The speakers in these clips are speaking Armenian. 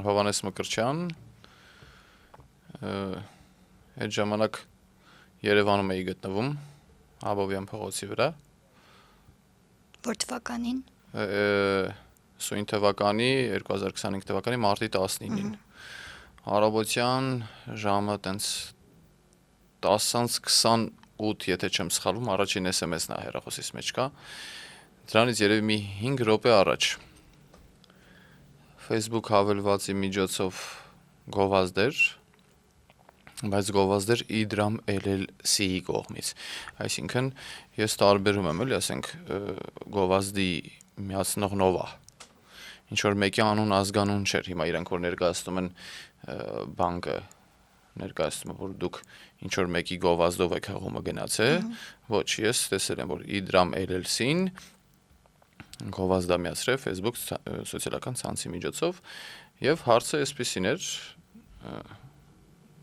Հովանես Մկրտչյան, այդ ժամանակ Երևանում էի գտնվում, Աբովյան փողոցի վրա։ Որ թվականին։ Սույն թվականի 2025 թվականի մարտի 19-ին։ Առավոտյան ժամը տենց 10:28, եթե չեմ սխալվում, առաջին SMS-ն է հեռախոսիս մեջ կա։ Դրանից երևի մի 5 րոպե առաջ Facebook հավելվածի միջոցով գովազդ էր, բայց գովազդ էր Idram LLC-ի կողմից։ Այսինքն ես տարբերում եմ, էլի, ասենք, գովազդի միացնող Նովա։ Ինչ որ մեկի անուն ազգանուն չէր, հիմա իրանք որ ներկայացնում են բանկը, ներկայացնում որ դուք ինչ որ մեկի գովազդով եք հղումը գնացե, ոչ, ես տեսել եմ, որ Idram LLC-ին գովազդա միացրել Facebook սոցիալական ցանցի միջոցով, եւ հարցը այսպեսին էր.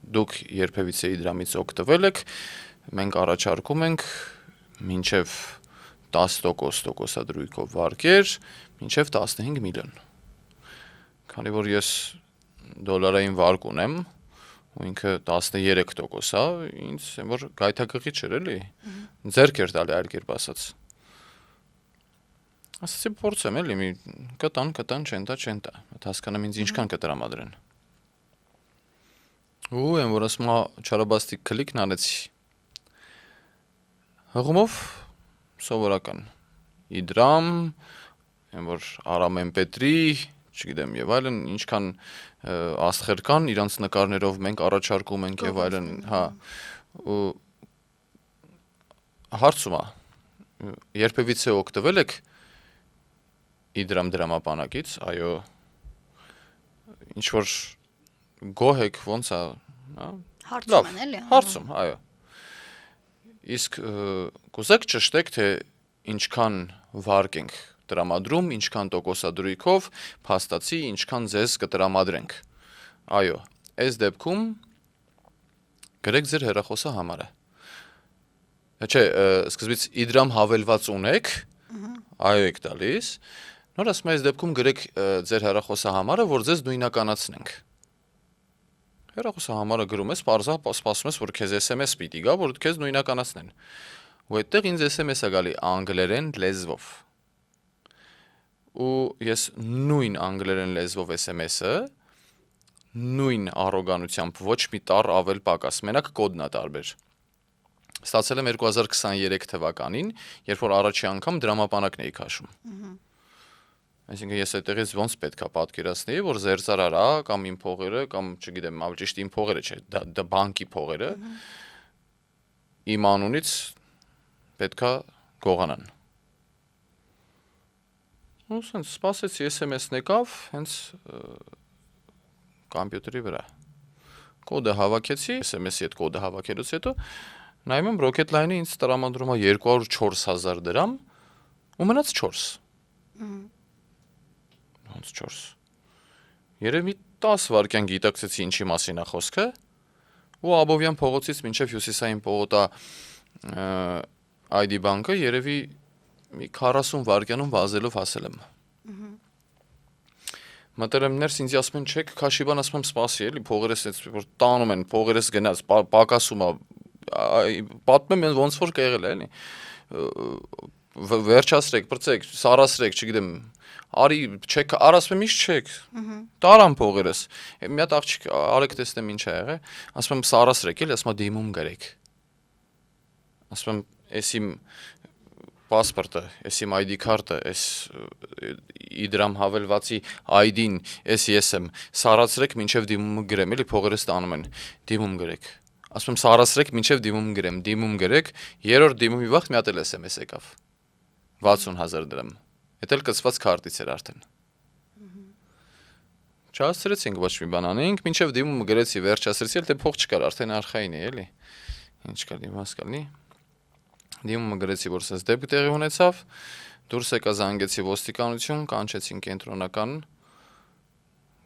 դուք երբևիցե Idram-ից օգտվել եք, մենք առաջարկում ենք մինչև 10% տոկոսադրույքով վարկեր, մինչև 15 միլիոն։ Քանի որ ես դոլարային վարկ ունեմ, ու ինքը 13% է, ինձ որ գայթակղի չէր, էլի։ Ձեռք էր տալի, այլ կերպ ասած։ Ասացի փորձեմ, էլի, մի կտան, չեն տա, հասկանամ ինձ ինչքան կտրամադրեն։ Ու եմ որ ասում չարաբաստիկ քլիկն անեցի։ Հղումով սովորական Idram, եմ որ Aram MP3, չգիտեմ եւ այլն, ինչքան աստղեր կան, իրանց նկարներով մենք առաջարկում ենք եւ այլն, հա։ Ու հարցումա, երբևիցե օգտվել եք Idram դրամապանակից, այո, ինչ որ գոհ եք, ոնց է, հա։ Հարցում են, էլի։ Հարցում, այո։ Իսկ կուզեք ճշտեք, թե ինչքան վարկ ենք տրամադրում, ինչքան տոկոսադրույքով, փաստացի ինչքան ձեզ կտրամադրենք։ Այո, այս դեպքում գրեք ձեր հեռախոսահամարը։ Չէ, սկզբից Idram հավելված ունեք, այո եք տալիս, նոր ասում այս դեպքում գրեք ձեր հեռախոսահամարը, որ ձեզ նույնականացնենք։ Հեռախոսահամարը գրում ես, պարզապես սպասում ես, որ քեզ SMS պիտի գա, որ քեզ նույնականացնեն։ Ու այդտեղ ինձ SMS-ը գալի անգլերեն լեզվով։ Ու ես նույն անգլերեն լեզվով SMS-ը նույն առոգանությամբ ոչ մի տառ ավել պակաս, մենակ կոդն է տարբեր։ Ստացել եմ 2023 թվականին, երբ որ առաջի անգամ դրամապանակն էի քաշում։ Այսինքն ես այդտեղից ոնց պետք է պատկերացնեի, որ զերծարար է, կամ իմ փողերը, կամ չգիտեմ, ավելի ճիշտ իմ փողերը չէ, դա բանկի փողերը իմ անունից պետք է գողանան։ Ու սենց սպասեցի, SMS-ն եկավ, հենց կամպյուտերի վրա։ Կոդը հավաքեցի, SMS-ի հետ կոդը հավաքելուց հետո նայում եմ Rocketline-ը ինձ տրամադրում է 204,000 դրամ ու մնաց 4։ Ոնց 4։ Երևի 10 վայրկյան գիտակցեցի ինչի մասին է խոսքը, ու Աբովյան փողոցից մինչև Հյուսիսային պողոտա ID բանկը երևի մի 40 վայրկյանում վազելով հասել եմ։ Մտել եմ ներս, ինձ ասում են չեք, քաշի բան ասում եմ սպասի, էլի, փողերս էս որ տանում են, փողերս գնաց, պակասում է, պատմեմ ոնց որ կեղել է, էլի։ Վերջացրեք, բրծեք, սարասրեք, չգիտեմ, արի չեք, ասում եմ ինչ չեք։ Տարան փողերս։ Մի հատ աղջիկ արեք տեսնեմ ինչ է եղել, ասում եմ սարասրեք, էլի, ասում է դիմում գրեք։ Ասում եմ էս իմ պասպորտը, էս իմ ID քարտը, էս Idram հավելվածի ID-ն, էս ես եմ, սարացրեք մինչև դիմումը գրեմ, էլի փողերս տանում են, դիմում գրեք։ Ասում եմ սարացրեք մինչև դիմում գրեմ, դիմում գրեք, երրորդ դիմումի վաղ մի հատ էլ SMS եկավ։ 60,000 դրամ։ Էդ էլ կցված քարտից էր արդեն։ Չհասցրեցինք ոչ մի բան անենք, մինչև դիմումը գրեցի, վերջացրեցի, էլ դե փող չկար, արդեն արխային է, էլի։ Ինչ կա դիմաց կալնի։ Դիմումը գրեցի, որ սենց դեպք տեղի ունեցավ, դուրս եկա զանգեցի ոստիկանություն, կանչեցին կենտրոնական,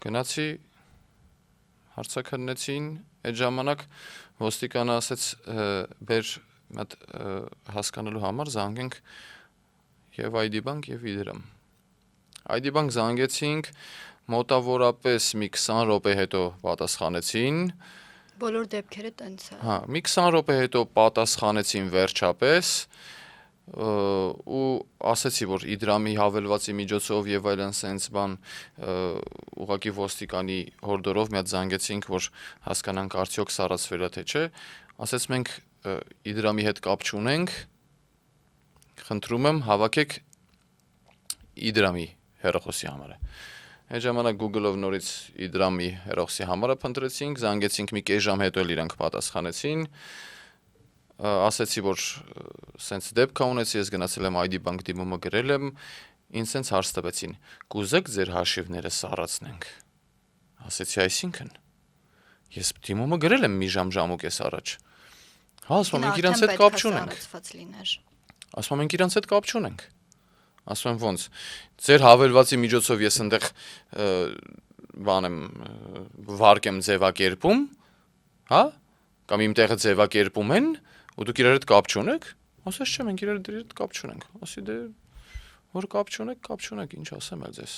գնացի, հարցաքննեցին, այդ ժամանակ ոստիկանը ասեց բեր մատ հասկանալու համար զանգենք եւ ID bank եւ Idram։ ID bank զանգեցինք, մոտավորապես մի 20 րոպե հետո պատասխանեցին, Բոլոր դեպքերը տենց է։ հա, մի 20 րոպե հետո պատասխանեցին վերջապես, ու ասեցի, որ Իդրամի հավելվածի միջոցով եւ այլն սենց բան ուղակի ոստիկանի հորդորով մի հատ զանգեցինք, որ հասկանանք արդյոք սառացվել է թե չէ, ասեց մենք Իդրամի հետ կապ չունենք, խնդրում եմ հավաքեք Իդրամի հեռախոսի համարը։ Այդ ժամանակ Google-ով նորից Իդրամի հեռախոսի համարը փնտրեցինք, զանգեցինք մի կես ժամ հետո էլ իրանք պատասխանեցին, ասեցի, որ սենց դեպք ունեցի, ես գնացել եմ ID Bank դիմումը գրել եմ, ինձ սենց հարց տվեցին, կուզեք ձեր հաշիվները սառացնենք։ Ասեցի, այսինքն, ես դիմումը գրել եմ մի ժամ ու կես առաջ։ Հա, ասում եմ, մենք իրանց հետ կապ չունենք։ Ասում եմ, մենք իրանց հետ կապ չունենք։ Ասում եմ, ոնց, ձեր հավելվածի միջոցով ես այնտեղ բան եմ վարկ եմ ձևակերպում, հա, կամ իմ տեղը ձևակերպում են, ու դուք իրար հետ կապ չունեք, ասես չէ, մենք իրար հետ կապ չունենք, ասի դե, որ կապ չունեք, ինչ ասեմ էլ ձեզ։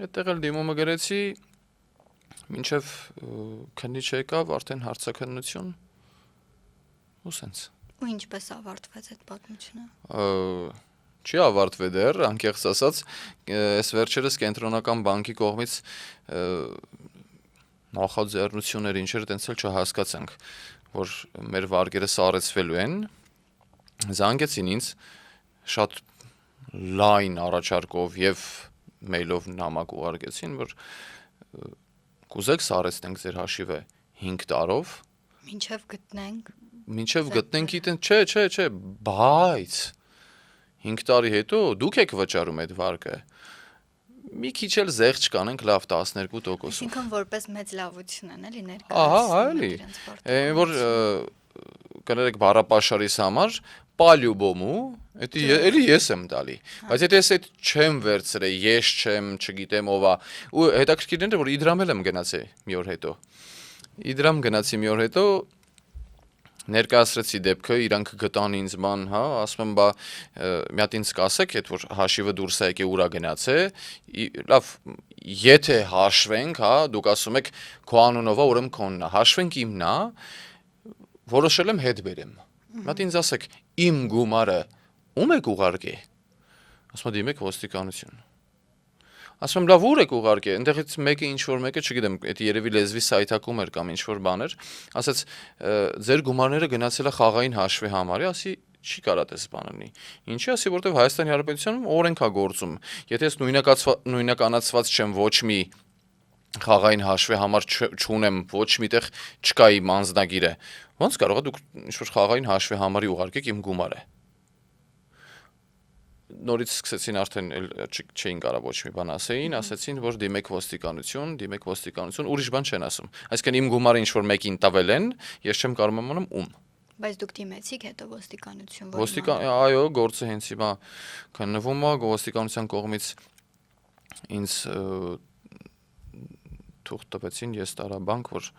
Այդտեղ էլ դիմումը գրեցի, մինչև քննիչ եկավ, արդեն հարցաքննություն, ու սենց։ Ու ինչպես ավարտվեց այդ պատմությունը։ Չի ավարտվել դեռ, անկեղծ ասած, այս վերջերս կենտրոնական բանկի կողմից նախաձեռնություններ ինչեր տենց էլ չհասկացանք, որ մեր վարկերը սառեցվելու են, զանգեցին ինձ շատ լայն առաջարկով եւ մեյլով նամակ ուղարկեցին, որ կուզեք սառեցնենք ձեր հաշիվը 5 տարով, մինչև գտնենք իտեն, չէ, բայց 5 տարի հետո դուք եք վճարում այդ վարկը, մի քիչ էլ զեղչ կանենք լավ 12%-ով։ Այսինքն որպես մեծ լավություն են, էլի Ահա, էլի, որ կներեք բառապաշարիս համար, պալյուբոմու, էլի ես եմ տալի, բայց եթե ես այդ չեմ վերցրել, ես չեմ, չգիտեմ ով է, ու հետաքրքիրն է, որ Իդրամ եմ գնացի մի օր հետո, ներկայացրեցի դեպքը, իրանք գտան ինձ ման, հա, ասում եմ, բա մի հատ ինձ կասեք, այդ որ հաշիվը դուրս է եկե ուրա գնաց է, լավ, եթե հաշվենք, հա, դուք ասում եք քո անունով է, ուրեմն քոնն է, հաշվենք իմն է, որոշել եմ հետ բերեմ։ Մի հատ ինձ ասեք, իմ գումարը ում եք ուղարկի։ Ասում եմ, դիմեք ոստիկանություն։ Ասում եմ, լավ, ուր եք ուղարկի, այնտեղից մեկը ինչ-որ մեկը, չգիտեմ, այդ երևի լեզվի սայթակում էր կամ ինչ-որ բան էր, ասեց, ձեր գումարները գնացել է խաղային հաշվի համարի, ասի, չի կարա տես բան լինի։ Ինչի, ասի, որտեվ Հայաստանի Հանրապետությունում օրենք է գործում։ Եթե ես նույնականացված չեմ ոչ մի խաղային հաշվի համար չունեմ, ոչ միտեղ չկա իմ անձնագիրը, ոնց կարող է դուք ինչ-որ խաղային հաշվի համարի ուղարկեք իմ գումարը։ Նորից սկսեցին արդեն չէին կարող ոչ մի բան ասեին, ասեցին, որ դիմեք ոստիկանություն, ուրիշ բան չեն ասում։ Այսինքն իմ գումարը ինչ-որ մեկին տվել են, ես չեմ կարող իմանալ ում։ Բայց դուք դիմեցիք հետո ոստիկանություն, այո, գործը հենց հիմա քննվում է, ոստիկանության կողմից ինձ թուղթ տվեցին, ես տարա բանկ, որ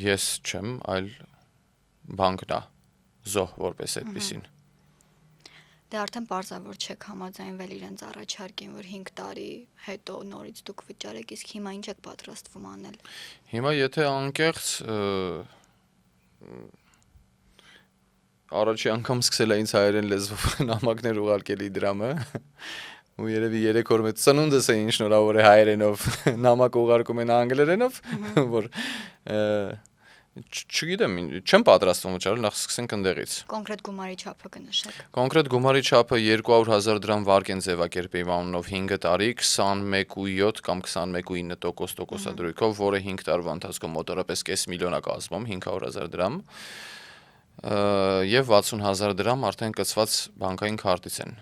ես չեմ, այլ բանկն է, զոհ որպես այդպիսին։ Դե արդեն պարզավոր չեք համաձայնվել իրենց առաջարկին, որ 5 տարի հետո նորից դուք վճարեք, իսկ հիմա ինչ եք պատրաստվում անել։ Հիմա եթե անկեղծ առաջի անգամ սկսել է ինձ հայերեն լեզվով նամակներ ուղարկել Իդրամը, ու երևի 3 օր մեծ ծնունդս էին շնորհավոր է հայերենով նամակ ուղարկում են անգլերենով, որ չգիտեմ, չեմ պատրաստվում վճարել, նախ սկսենք ընդեղից։ Կոնկրետ գումարի չափը կնշեք։ Կոնկրետ գումարի չափը 200,000 դրամ վարկ են ձևակերպի իմ անունով 5 տարի, 21.7 կամ 21.9% տոկոսադրույքով, որը 5 տարվա ընթացքում մոտավորապես կես միլիոն է կազմում, 500,000 դրամ, եւ 60,000 դրամ արդեն կցված բանկային քարտից են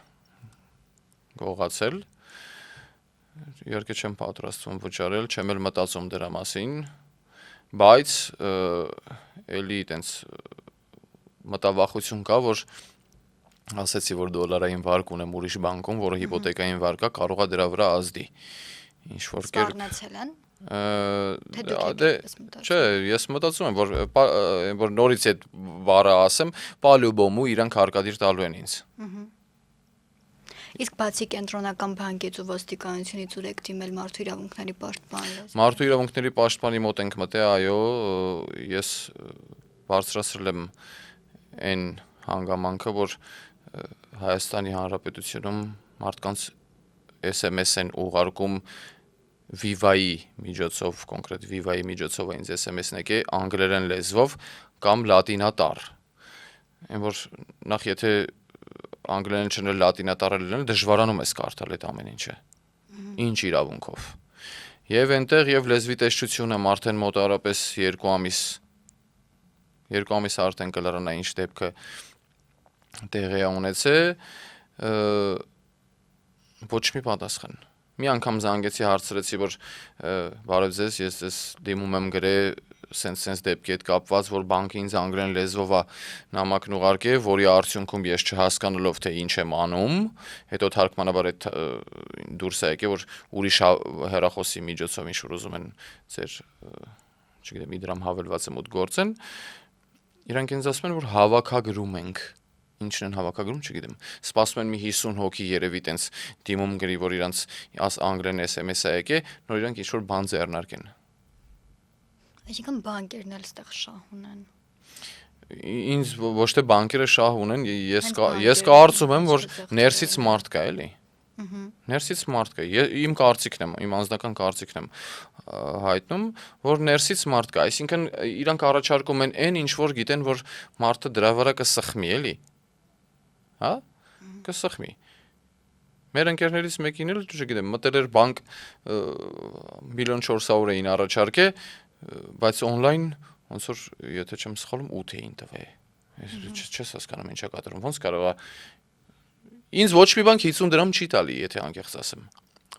գողացել։ Իհարկե չեմ պատրաստվում վճարել, չեմ էլ մտածում դրա մասին, բայց էլի տենց մտավախություն կա, որ ասեցի, որ դոլարային վարկ ունեմ ուրիշ բանկում, որը հիպոթեկային վարկ է, կարող է դրա վրա ազդի։ Ինչ-որ կերպ Սպառնացել են։ Չէ, ես մտածում եմ, որ նորից այդ բառը ասեմ, պալյուբոմու իրանք հարկադիր տալու են ինձ։ Իսկ բացի կենտրոնական բանկից ու ոստիկանությունից ուր եք դիմել մարդու իրավունքների պաշտպան։ Մարդու իրավունքների պաշտպանի մոտ ենք մտել, այո, ես բարձրացրել եմ այն հանգամանքը, որ Հայաստանի Հանրապետությունում մարդկանց SMS են ուղարկում Viva-ի միջոցով, կոնկրետ Viva-ի միջոցով ինձ SMS-ն եկե անգլերեն լեզվով կամ լատինատառ։ Այն որ նախ եթե անգլերեն չնել լատինատառը լինել, դժվարանում ես կարդալ այդ ամեն ինչը։ Ինչ իրավունքով։ Եվ այնտեղ եւ լեզվի տեսչությունը արդեն մոտավորապես 2 ամիս արդեն կլրանա ինչ դեպքը տեղի ունեցել, ոչ մի պատասխան։ Մի անգամ զանգեցի հարցրեցի, որ բարև ձեզ, ես ձեզ դիմում եմ գրել սենց դեպքի հետ կապված, որ բանկը ինձ անգլերեն լեզվով է նամակն ուղարկել, որի արդյունքում ես չհասկանալով թե ինչ եմ անում, հետո թարգմանաբար այդ դուրս է եկել, որ ուրիշ հեռախոսի միջոցով ինչ որ ուզում են ձեր, չգիտեմ, իդրամ հավելվածը մոտ գործեն, իրանք ինձ ասում են, որ հավաքագրում ենք։ Ինչն են հավաքագրում, չգիտեմ։ Սպասում են մի 50 հոգի երևի տենց դիմում գրի, որ իրանց անգլերեն SMS-ը եկե, նոր իրանք ինչ-որ բան ձեռնարկեն։ Այսինքն բանկերն էլ ստեղ շահ ունեն։ Ինձ ոչ թե բանկերը շահ ունեն, ես կարծում եմ, որ ներսից մարդ կա, էլի։ Ներսից մարդ կա։ Իմ կարծիքն եմ, իմ անձնական կարծիքն եմ հայտնում, որ ներսից մարդ կա, այսինքն իրանք առաջարկում են այն ինչ որ գիտեն, որ մարդը դրա վրա կսխմի, էլի։ Հա? Կսխմի։ Մեր ընկերներից մեկին էլ, չգիտեմ, մտել էր բանկ 1.400.000 առաջարկե, բայց on-line ոնց որ եթե չեմ սխալվում 8 էին տվել։ Չես հասկանում ինչա կատարում։ Ոնց կարող է ինձ ոչ մի բանկ 50 դրամ չի տալի, եթե անկեղծ ասեմ։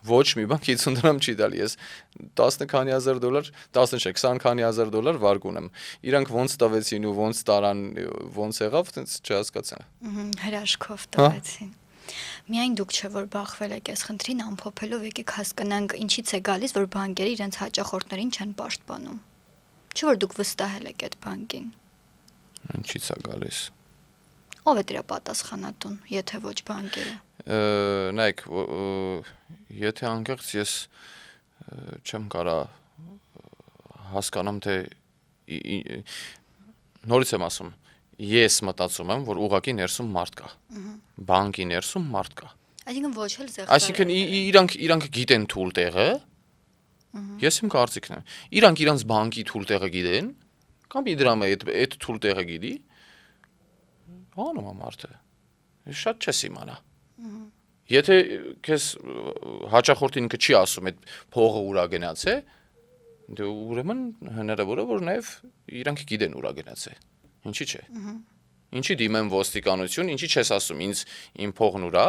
Ոչ մի բանկ 50 դրամ չի տալի, ես 10 քանի հազար դոլար, 10 չէ, 20 քանի հազար դոլար վարկ ունեմ։ Իրանք ոնց տվեցին ու ոնց տարան, ոնց եղավ, տենց չհասկացա։ Հրաշքով տվեցին։ Միայն դուք չէ որ բախվել եք այս խնդրին ամփոփելով եկեք հասկանանք ինչից է գալիս որ բանկերը իրենց հաճախորդներին չեն պաշտպանում։ Չէ որ դուք վստահել եք այդ բանկին։ Ինչից է գալիս։ Ո՞վ է դրա պատասխանատուն, եթե ոչ բանկերը։ Նայեք, եթե անկեղծ ես չեմ կարա հասկանամ թե նորից եմ ասում, ես մտածում եմ, որ ուղղակի ներսում մարդ կա։ Բանկի ներսում մարդ կա։ Այսինքն ոչ էլ զեղչեր։ Այսինքն իրանք գիտեն թույլ տեղը։ Ես իմ կարծիքն եմ։ Իրանք իրանց բանկի թույլ տեղը գիտեն, կամ իդրամը այդ թույլ տեղը գիտի։ Անում է մարդը։ Շատ չես իմանա։ Եթե քեզ հաճախորդին չի ասում այդ փողը ուրա գնաց է, դե ուրեմն հնարավոր է որ նաև իրանք գիտեն ուրա գնաց է։ Ինչի՞ չէ։ Ինչի դիմեմ ոստիկանություն, ինչի չես ասում ինձ իմ փողն ուրա։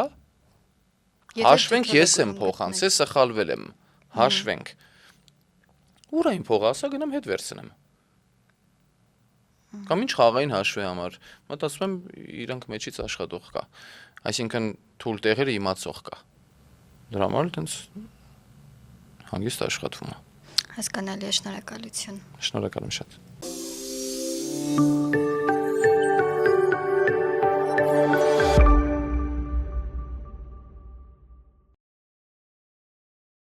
Հաշվենք ես եմ փոխանցել, սխալվել եմ։ Հաշվենք։ Ուրա իմ փողը, ասա գնամ հետ վերցնեմ։ Կամ ինչ խաղային հաշվի համար, մտածում եմ իրանք մեջից աշխատող կա։ Այսինքն թույլ տեղերը իմացող կա։ Դրա համար տենց հանգիստ աշխատվում է։ Հասկանալի է, շնորհակալություն։ Շնորհակալ եմ շատ։